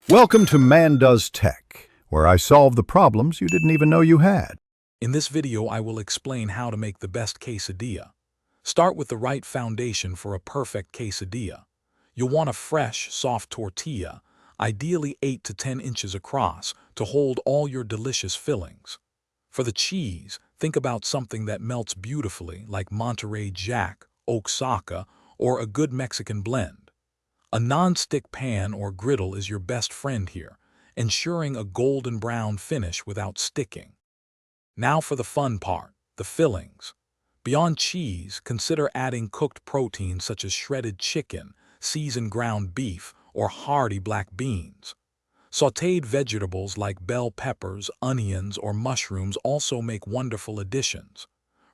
Welcome to Man Does Tech, where I solve the problems you didn't even know you had. In this video, I will explain how to make the best quesadilla. Start with the right foundation for a perfect quesadilla. You'll want a fresh, soft tortilla, ideally 8 to 10 inches across, to hold all your delicious fillings. For the cheese, think about something that melts beautifully, like Monterey Jack, Oaxaca, or a good Mexican blend. A non-stick pan or griddle is your best friend here, ensuring a golden brown finish without sticking. Now for the fun part, the fillings. Beyond cheese, consider adding cooked proteins such as shredded chicken, seasoned ground beef, or hearty black beans. Sautéed vegetables like bell peppers, onions, or mushrooms also make wonderful additions.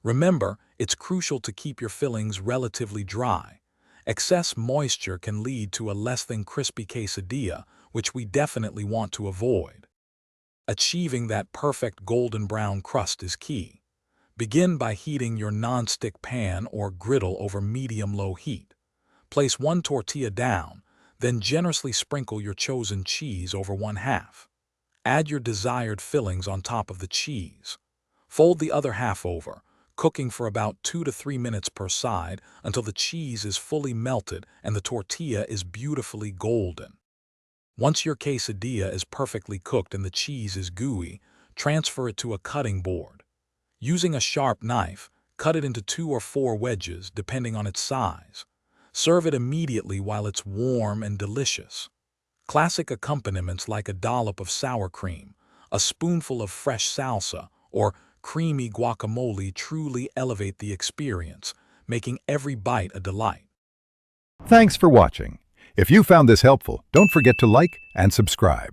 Remember, it's crucial to keep your fillings relatively dry. Excess moisture can lead to a less than crispy quesadilla, which we definitely want to avoid. Achieving that perfect golden brown crust is key. Begin by heating your non-stick pan or griddle over medium-low heat. Place one tortilla down, then generously sprinkle your chosen cheese over one half. Add your desired fillings on top of the cheese. Fold the other half over, cooking for about 2 to 3 minutes per side until the cheese is fully melted and the tortilla is beautifully golden. Once your quesadilla is perfectly cooked and the cheese is gooey, transfer it to a cutting board. Using a sharp knife, cut it into 2 or 4 wedges depending on its size. Serve it immediately while it's warm and delicious. Classic accompaniments like a dollop of sour cream, a spoonful of fresh salsa, or creamy guacamole truly elevate the experience, making every bite a delight. Thanks for watching. If you found this helpful, don't forget to like and subscribe.